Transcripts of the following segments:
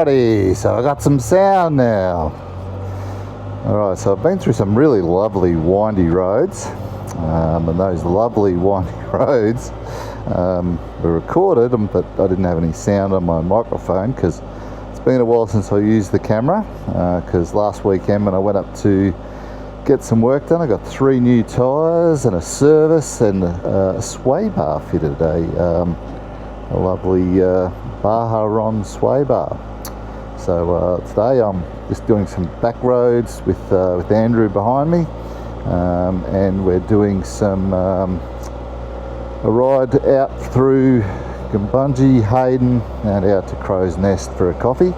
Alrighty, so I got some sound now. Alright, so I've been through some really lovely windy roads, and those lovely windy roads were recorded, but I didn't have any sound on my microphone because it's been a while since I used the camera, because last weekend when I went up to get some work done, I got 3 new tyres and a service and a swaybar fitted, a lovely Bajaron swaybar. So today I'm just doing some back roads with Andrew behind me, and we're doing some a ride out through Gumbunji, Hayden and out to Crow's Nest for a coffee,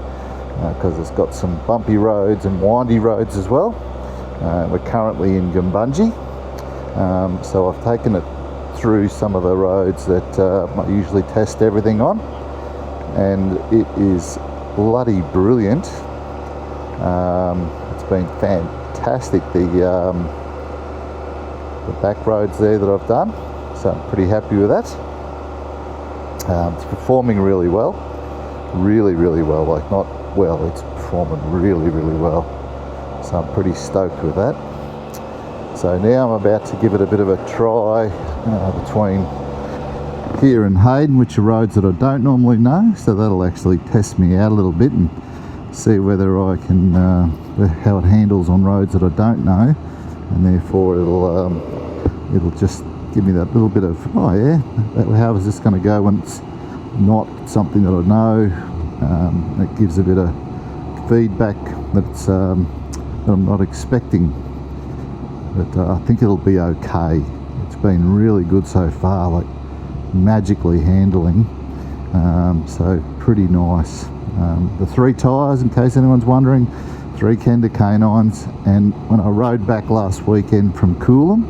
because it's got some bumpy roads and windy roads as well. We're currently in Gumbunji, so I've taken it through some of the roads that I usually test everything on, and it is bloody brilliant. It's been fantastic, the back roads there that I've done, so I'm pretty happy with that. It's performing really well, really well, like not well, it's performing really well, so I'm pretty stoked with that. So now I'm about to give it a bit of a try between here and Hayden, which are roads that I don't normally know, so that'll actually test me out a little bit and see whether I can, how it handles on roads that I don't know, and therefore it'll just give me that little bit of, oh yeah, how is this going to go when it's not something that I know. It gives a bit of feedback that I'm not expecting, but I think it'll be okay. It's been really good so far, like magically handling, so pretty nice. The 3 tyres, in case anyone's wondering, 3 Kenda Kanines, and when I rode back last weekend from Toowoomba,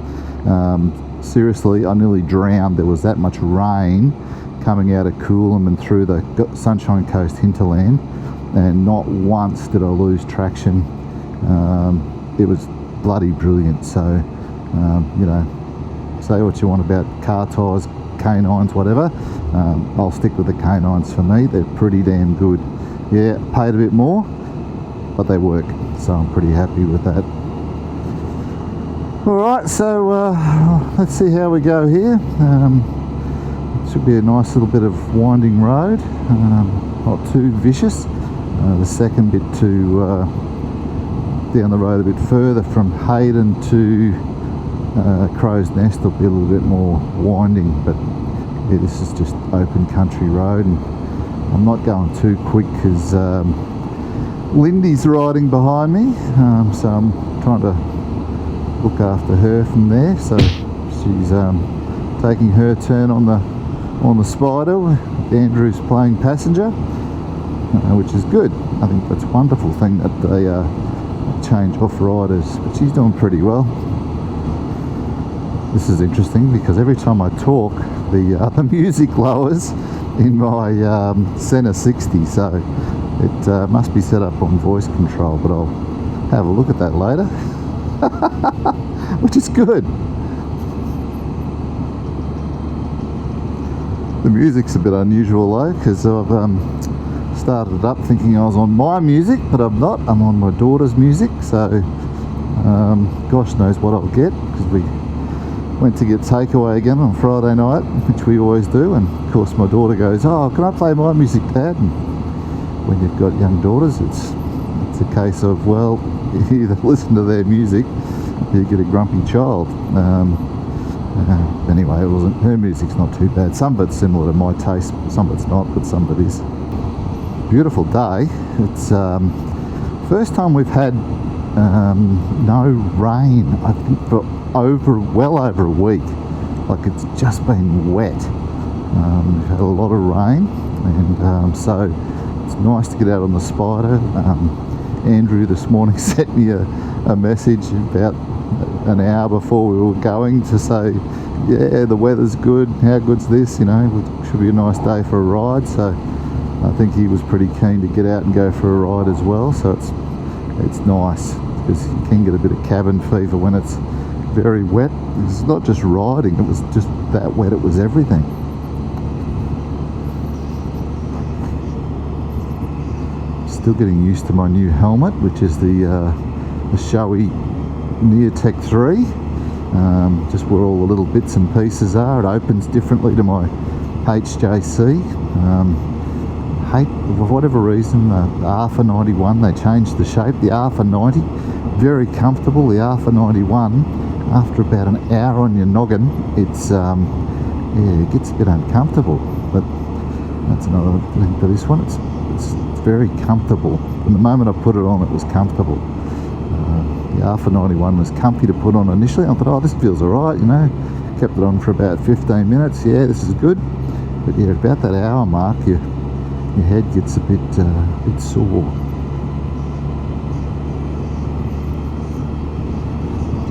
seriously, I nearly drowned. There was that much rain coming out of Toowoomba and through the Sunshine Coast hinterland, and not once did I lose traction. It was bloody brilliant. So you know, say what you want about car tyres, Kanines, whatever, I'll stick with the Kanines. For me, they're pretty damn good. Yeah, paid a bit more, but they work, so I'm pretty happy with that. Alright, so let's see how we go here. Should be a nice little bit of winding road, not too vicious. The second bit to down the road a bit further from Hayden to Crow's Nest will be a little bit more winding, but yeah, this is just open country road, and I'm not going too quick because Lindy's riding behind me, so I'm trying to look after her from there. So she's taking her turn on the Spyder. Andrew's playing passenger, which is good. I think that's a wonderful thing that they change off riders, but she's doing pretty well. This is interesting because every time I talk, the music lowers in my Center 60, so it must be set up on voice control, but I'll have a look at that later. Which is good. The music's a bit unusual though, because I've started it up thinking I was on my music, but I'm not. I'm on my daughter's music, so gosh knows what I'll get, because we went to get takeaway again on Friday night, which we always do, and of course my daughter goes, "Oh, can I play my music, Dad?" And when you've got young daughters, it's a case of, well, you either listen to their music, you get a grumpy child. Anyway, it wasn't, her music's not too bad. Some of it's similar to my taste, some of it's not, but some of it is. Beautiful day. It's first time we've had no rain, I think, for well over a week. Like, it's just been wet. We've had a lot of rain, and so it's nice to get out on the Spyder. Andrew this morning sent me a message about an hour before we were going to say, yeah, the weather's good, how good's this, you know, it should be a nice day for a ride. So I think he was pretty keen to get out and go for a ride as well. So it's nice, because you can get a bit of cabin fever when it's very wet. It's not just riding, it was just that wet, it was everything. Still getting used to my new helmet, which is the Shoei Neotech 3. Just where all the little bits and pieces are. It opens differently to my HJC. For whatever reason, the Alpha 91, they changed the shape. The Alpha 90, very comfortable. The Alpha 91, after about an hour on your noggin, it's it gets a bit uncomfortable. But that's another thing for this one. It's very comfortable. From the moment I put it on, it was comfortable. The Alpha 91 was comfy to put on initially. I thought, oh, this feels alright, you know. Kept it on for about 15 minutes. Yeah, this is good. But yeah, about that hour mark, your head gets a bit sore.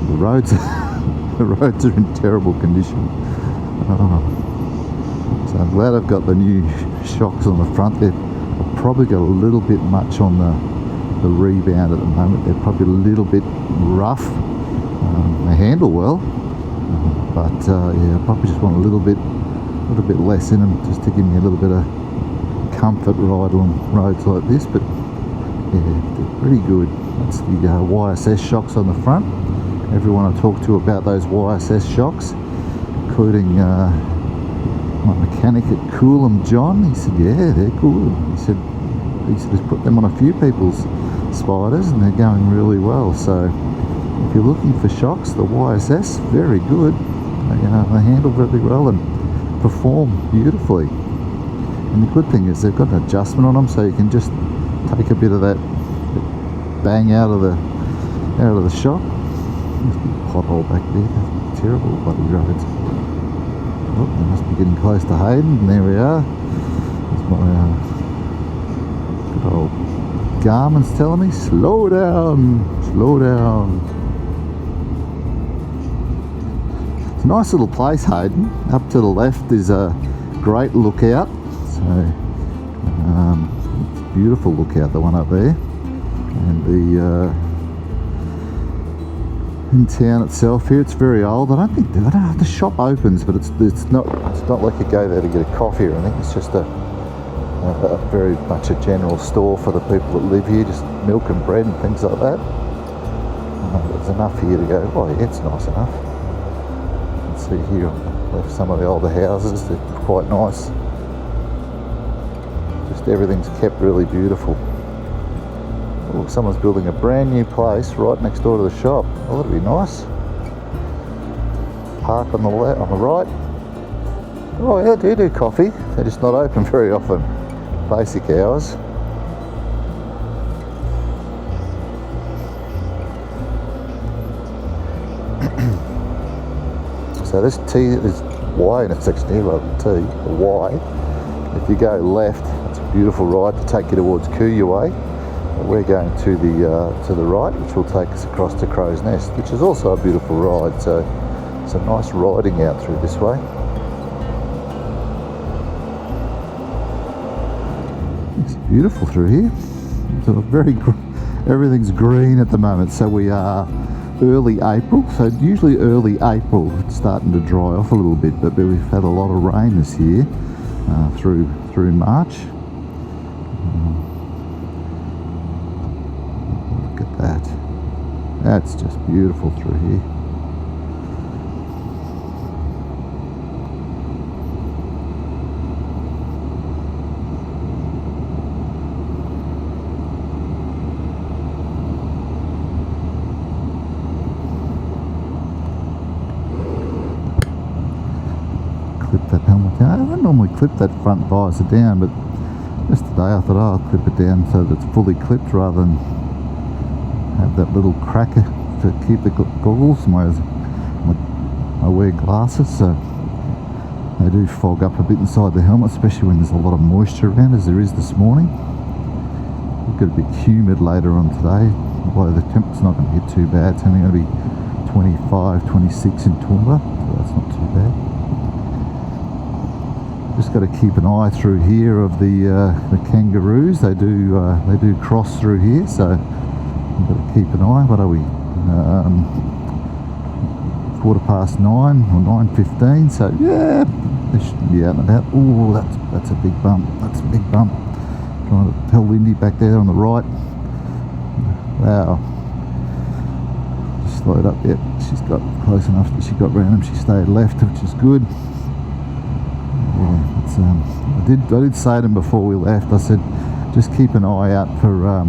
The roads are in terrible condition. So I'm glad I've got the new shocks on the front there. I've probably got a little bit much on the rebound at the moment. They're probably a little bit rough. They handle well, but yeah, I probably just want a little bit less in them, just to give me a little bit of comfort ride on roads like this. But yeah, they're pretty good. That's the YSS shocks on the front. Everyone I talked to about those YSS shocks, including my mechanic at Coolum, John, he said, yeah, they're good. He said he's put them on a few people's Spyders and they're going really well. So if you're looking for shocks, the YSS, very good. They handle very well and perform beautifully. And the good thing is they've got an adjustment on them, so you can just take a bit of that bang out of the shock. There's a big pothole back there. Terrible bloody roads. Oh, they must be getting close to Hayden, and there we are. There's my good old Garmin's telling me, slow down, slow down. It's a nice little place, Hayden. Up to the left is a great lookout. So it's a beautiful lookout, the one up there. And the in town itself here, it's very old. I don't know, the shop opens, but it's not like you go there to get a coffee or anything. It's just a very much a general store for the people that live here, just milk and bread and things like that. There's enough here to go, oh yeah, it's nice enough. You can see here on the left some of the older houses, they're quite nice. Just everything's kept really beautiful. Oh, someone's building a brand new place right next door to the shop. Oh, that'd be nice. Park on the left, on the right. Oh yeah, they do coffee. They're just not open very often. Basic hours. So this T is Y intersection here, rather than T, or Y. If you go left, it's a beautiful ride to take you towards Kooyuway. We're going to the right, which will take us across to Crow's Nest, which is also a beautiful ride. So it's a nice riding out through this way. It's beautiful through here. So everything's green at the moment. So we are early April. So usually early April it's starting to dry off a little bit, but we've had a lot of rain this year through March. That's just beautiful through here. Clip that helmet down. I don't normally clip that front visor down, but just today I thought, oh, I'll clip it down so that it's fully clipped rather than have that little cracker to keep the goggles. I wear glasses, so they do fog up a bit inside the helmet, especially when there's a lot of moisture around, as there is this morning. We've got a bit humid later on today, although the temperature's not going to get too bad. It's only going to be 25, 26 in Toowoomba, so that's not too bad. Just got to keep an eye through here of the kangaroos. They do cross through here, so we've got to keep an eye. What are we? 9:15 or 9:15. So yeah, they should be out and about. Oh, that's a big bump. That's a big bump. Trying to tell Lindy back there on the right. Wow. Just slowed up. Yep, she's got close enough that she got round him. She stayed left, which is good. Yeah, it's, I did say to him before we left, I said, just keep an eye out for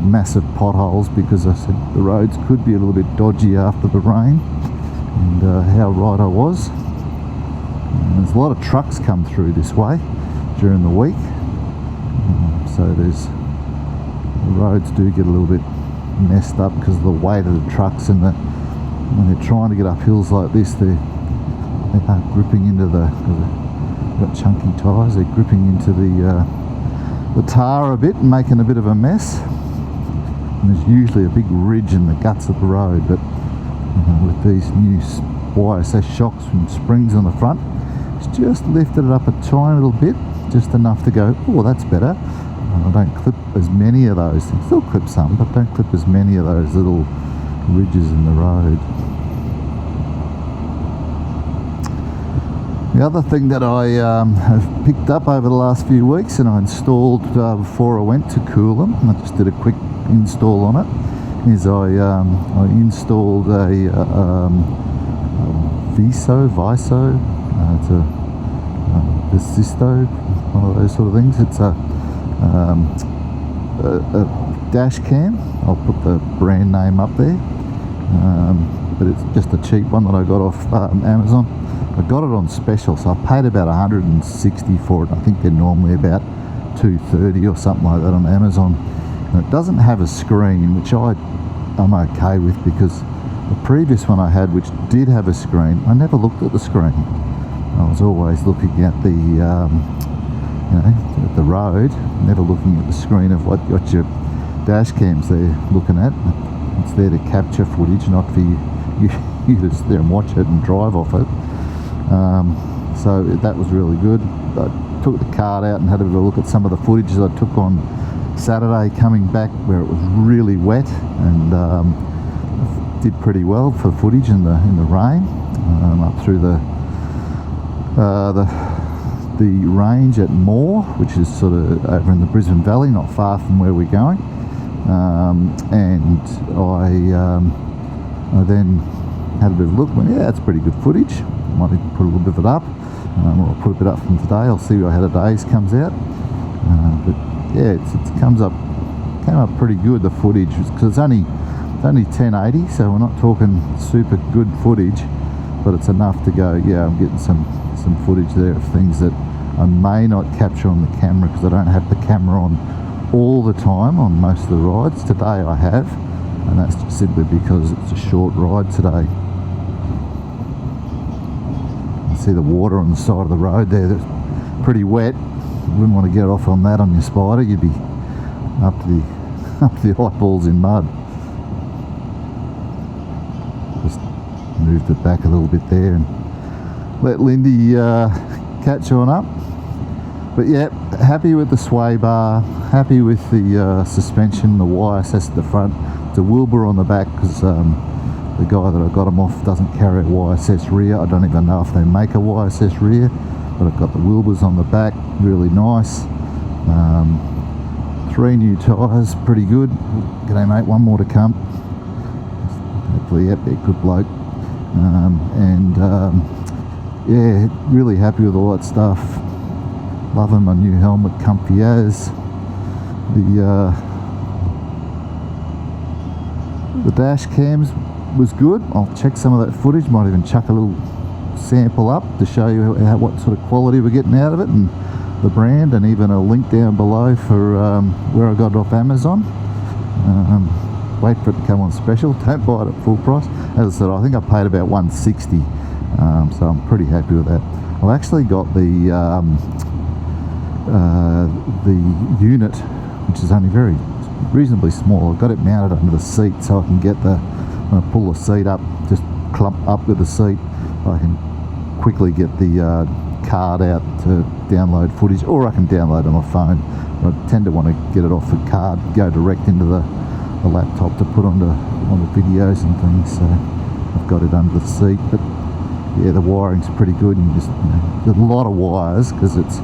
massive potholes, because I said the roads could be a little bit dodgy after the rain, and how right I was. And there's a lot of trucks come through this way during the week, so the roads do get a little bit messed up because of the weight of the trucks, and when they're trying to get up hills like this, they are gripping into they've got chunky tyres, they're gripping into the tar a bit and making a bit of a mess. And there's usually a big ridge in the guts of the road, but with these new YSS shocks and springs on the front, it's just lifted it up a tiny little bit, just enough to go, oh, that's better. And I don't clip as many of those. I still clip some, but don't clip as many of those little ridges in the road. The other thing that I have picked up over the last few weeks, and I installed before I went to Toowoomba, and I just did a quick install on it, is I installed a VSYSTO, it's a VSYSTO, one of those sort of things. It's a dash cam. I'll put the brand name up there, but it's just a cheap one that I got off Amazon. I got it on special, so I paid about $160 for it. I think they're normally about $230 or something like that on Amazon. And it doesn't have a screen, which I'm okay with, because the previous one I had, which did have a screen, I never looked at the screen. I was always looking at the at the road, never looking at the screen of what your dash cams they're looking at. It's there to capture footage, not for you to sit there and watch it and drive off it. So that was really good. I took the card out and had a bit of a look at some of the footage that I took on Saturday coming back, where it was really wet, and did pretty well for footage in the rain, up through the range at Moore, which is sort of over in the Brisbane Valley, not far from where we're going. And I then had a bit of a look, went, yeah, that's pretty good footage. Might even put a little bit of it up. I'll put a bit up from today. I'll see how the days comes out. But yeah, it came up pretty good, the footage, because it's only 1080, so we're not talking super good footage, but it's enough to go, yeah, I'm getting some footage there of things that I may not capture on the camera, because I don't have the camera on all the time on most of the rides. Today I have, and that's just simply because it's a short ride today. You see the water on the side of the road there, that's pretty wet. You wouldn't want to get off on that on your Spyder, you'd be up to the eyeballs in mud. Just moved it back a little bit there and let Lindy catch on up. But yeah, happy with the sway bar, happy with the suspension, the YSS at the front, Toowoomba on the back, because the guy that I got them off doesn't carry a YSS rear. I don't even know if they make a YSS rear, but I've got the Wilburs on the back, really nice. 3 new tyres, pretty good. G'day mate, one more to come. Hopefully, yep, yeah, good bloke. Yeah, really happy with all that stuff. Loving my new helmet, comfy as. The dash cams was good. I'll check some of that footage, might even chuck a little sample up to show you what sort of quality we're getting out of it, and the brand, and even a link down below for where I got it off Amazon. Wait for it to come on special, don't buy it at full price. As I said, I think I paid about $160, so I'm pretty happy with that. I've actually got the unit, which is only reasonably small. I've got it mounted under the seat, so I can get when I pull the seat up, just clump up with the seat, I can quickly get the card out to download footage, or I can download on my phone. I tend to want to get it off the card, go direct into the laptop to put on the videos and things, so I've got it under the seat. But yeah, the wiring's pretty good, and there's a lot of wires, because it's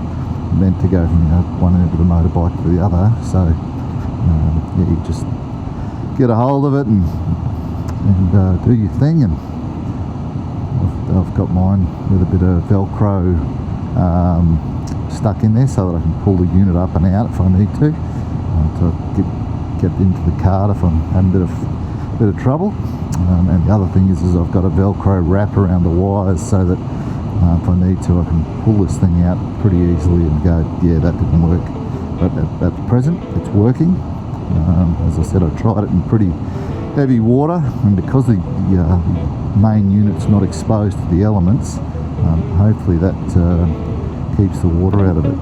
meant to go from one end of the motorbike to the other. So yeah, you just get a hold of it and do your thing. And I've got mine with a bit of Velcro stuck in there so that I can pull the unit up and out if I need to get into the cart if I'm having a bit of trouble. And the other thing is I've got a Velcro wrap around the wires so that if I need to, I can pull this thing out pretty easily and go, yeah, that didn't work. But at present, it's working. As I said, I tried it in pretty heavy water, and because the main unit's not exposed to the elements, hopefully that keeps the water out of it.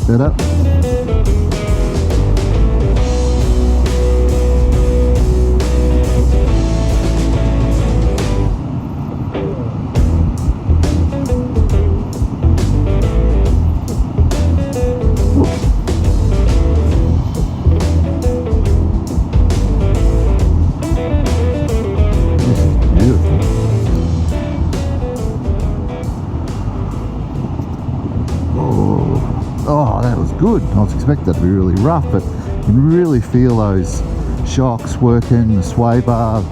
Better. Good. I was expecting that to be really rough, but you can really feel those shocks working, the sway bar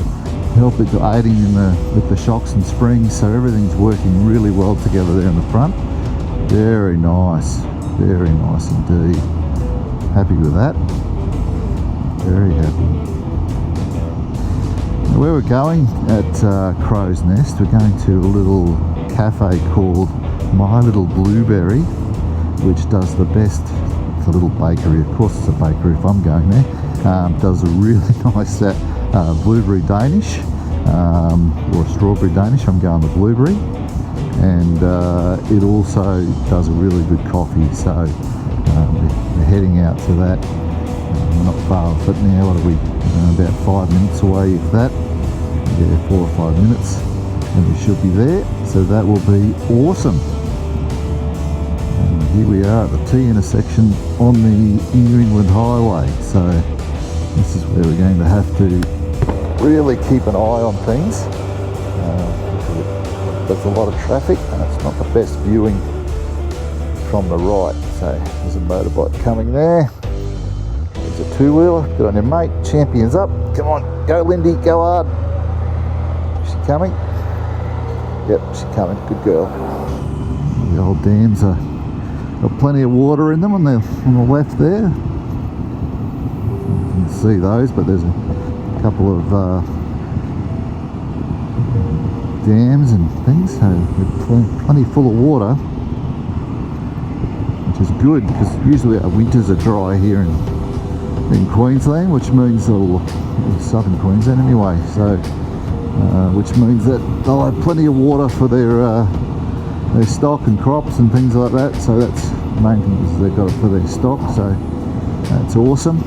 helping to aiding with the shocks and springs, so everything's working really well together there in the front. Very nice indeed. Happy with that. Very happy. Now where we're going at Crow's Nest, we're going to a little cafe called My Little Blueberry, which does the best. It's a little bakery, of course it's a bakery if I'm going there. Does a really nice blueberry Danish or a strawberry Danish. I'm going with blueberry, and it also does a really good coffee, so we're heading out to that. We're not far off it now. What are we, about 5 minutes away, if that. Yeah, 4 or 5 minutes and we should be there, so that will be awesome. Here we are at the T intersection on the New England Highway, so this is where we're going to have to really keep an eye on things. There's a lot of traffic and it's not the best viewing from the right. So there's a motorbike coming there. There's a two-wheeler. Good on you, mate. Champions up. Come on, go Lindy, go hard. Is she coming? Yep, she's coming. Good girl. The old dams are got plenty of water in them on the left there. You can see those, but there's a couple of dams and things, so they're plenty full of water, which is good because usually our winters are dry here in Queensland, which means southern Queensland anyway. So, which means that they'll have plenty of water for their stock and crops and things like that. So that's the main thing, is they've got it for their stock, so that's awesome.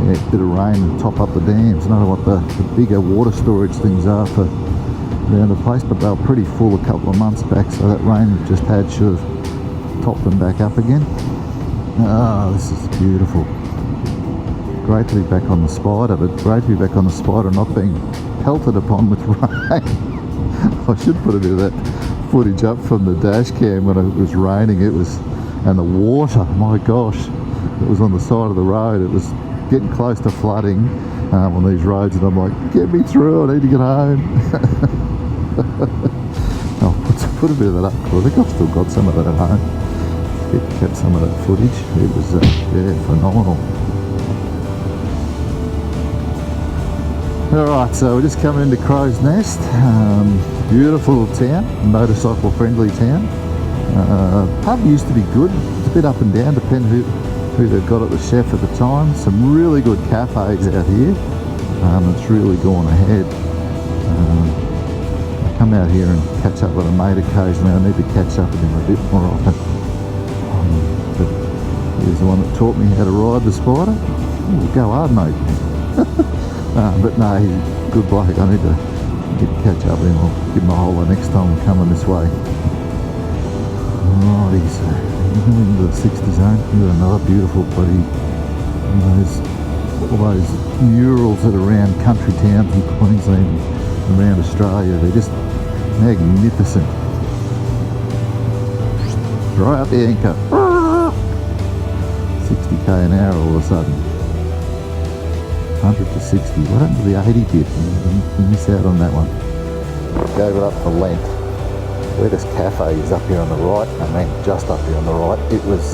Yeah, a bit of rain to top up the dams. I don't know what the bigger water storage things are for around the place, but they were pretty full a couple of months back, so that rain we've just had should have topped them back up again. Oh, this is beautiful. Great to be back on the Spyder, but great to be back on the Spyder not being pelted upon with rain. I should put a bit of that footage up from the dash cam when it was raining. And the water, my gosh, it was on the side of the road. It was getting close to flooding on these roads, and I'm like, get me through, I need to get home. I'll put a bit of that up, because I think I've still got some of that at home. Kept some of that footage. It was, yeah, phenomenal. Alright, so we're just coming into Crow's Nest. Beautiful little town, motorcycle friendly town. Pub used to be good. It's a bit up and down, depending who they've got at the chef at the time. Some really good cafes out here. It's really gone ahead. I come out here and catch up with a mate occasionally. I need to catch up with him a bit more often. But He's the one that taught me how to ride the Spyder. Ooh, go hard, mate. But no, he's a good bloke. I need to catch up with him. I'll give him a holler next time I'm coming this way. Alrighty, so into the 60 zone. We've got another beautiful bloody, all those murals that are around country towns in Queensland and around Australia. They're just magnificent. Right up the anchor. 60k an hour all of a sudden. 100 to 60. What happened to the 80 bit? You miss out on that one. Gave it up for Lent. Where this cafe is up here on the right, I mean just up here on the right, it was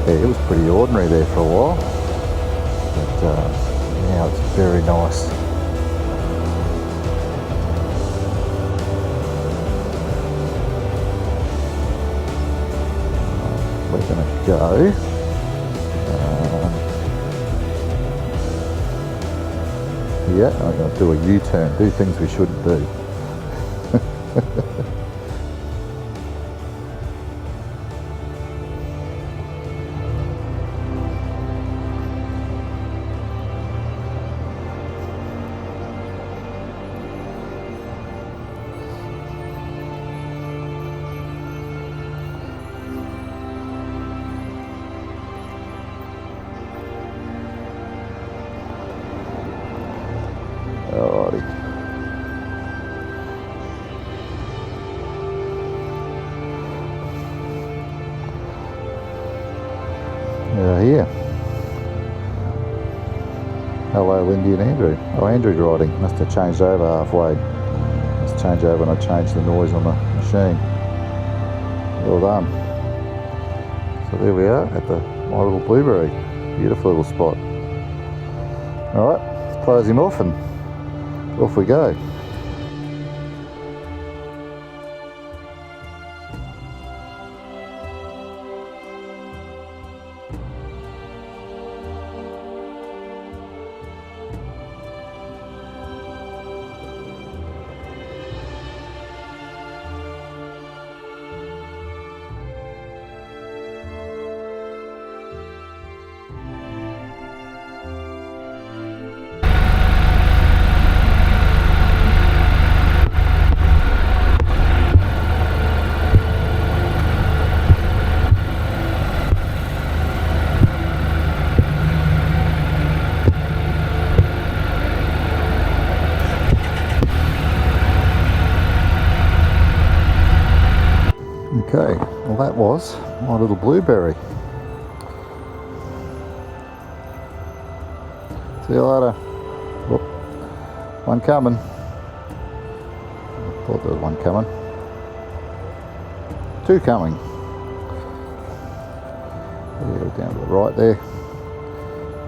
it was pretty ordinary there for a while. But now it's very nice. We're going to go yeah, I'm going to do a U-turn, do things we shouldn't do. Alrighty. Here. Hello, Lindy and Andrew. Oh, Andrew's riding. Must have changed over halfway. Must change over when I changed the noise on the machine. Well done. So there we are at the My Little Blueberry. Beautiful little spot. Alright, let's close him off and off we go. Okay, well that was My Little Blueberry. See you later. Whoop. One coming. I thought there was one coming. Two coming. Yeah, down to the right there.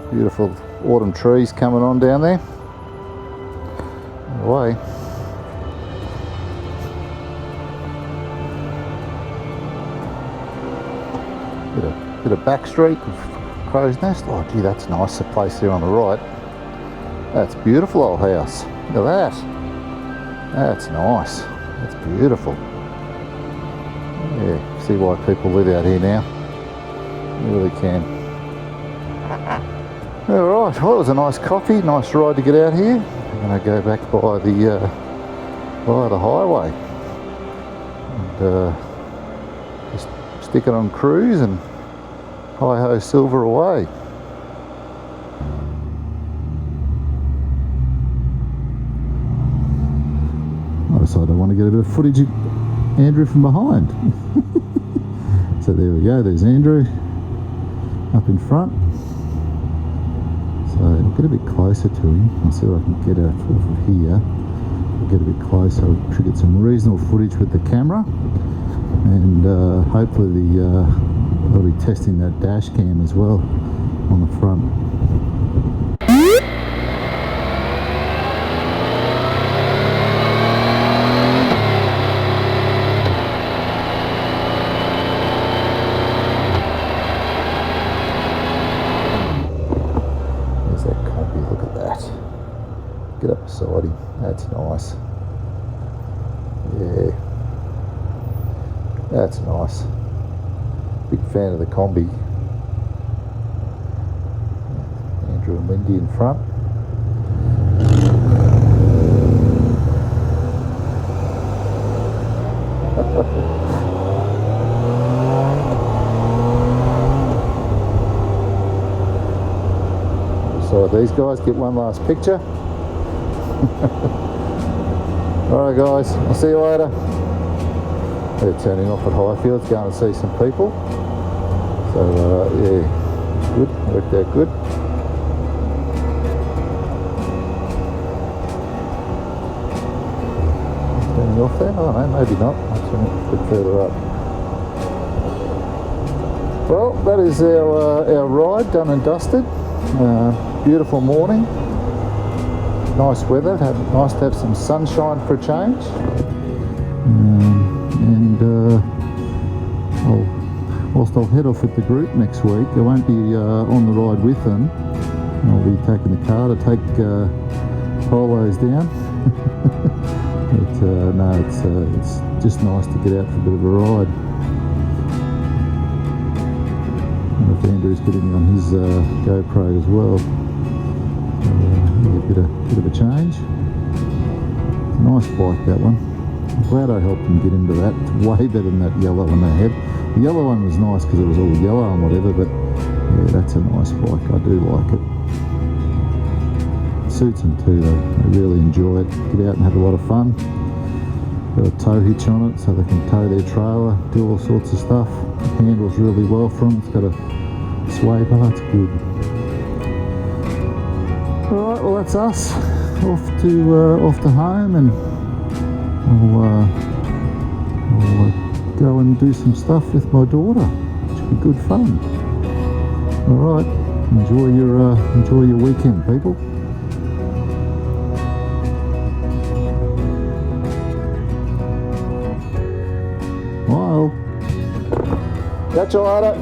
Beautiful autumn trees coming on down there. Away. Bit of back street of Crow's Nest. Oh gee, that's nice, the place there on the right. That's beautiful old house. Look at that. That's nice. That's beautiful. Yeah, see why people live out here now. You really can. Alright, well it was a nice coffee, nice ride to get out here. I'm going to go back by the highway. And just stick it on cruise and hi-ho silver away. I decided I want to get a bit of footage of Andrew from behind. So there we go, there's Andrew up in front. So I'll get a bit closer to him. I'll see if I can get off of here. I'll get a bit closer. I should get some reasonable footage with the camera. And hopefully I'll be testing that dash cam as well on the front. There's that combi, look at that. Get up beside him, that's nice. Yeah. That's nice. Big fan of the combi. and windy in front. So these guys get one last picture. Alright guys, I'll see you later. They're turning off at Highfields, going to see some people. So yeah, good, worked out good. Turning off there? Oh no, maybe not. I'll turn it a bit further up. Well, that is our ride done and dusted. Beautiful morning. Nice weather. Nice to have some sunshine for a change. Whilst I'll head off with the group next week, I won't be on the ride with them. I'll be taking the car to take polos down. But no, it's just nice to get out for a bit of a ride. And if Andrew's getting me on his GoPro as well. Yeah, a bit of a change. It's a nice bike, that one. I'm glad I helped them get into that. It's way better than that yellow one they had. The yellow one was nice because it was all yellow and whatever, but yeah, that's a nice bike. I do like it. It suits them too though. They really enjoy it. Get out and have a lot of fun. Got a tow hitch on it so they can tow their trailer, do all sorts of stuff. It handles really well for them. It's got a sway bar, it's good. Alright, well that's us. Off to home, and I'll go and do some stuff with my daughter, which will be good fun. Alright, enjoy your weekend, people. Well, catch you later.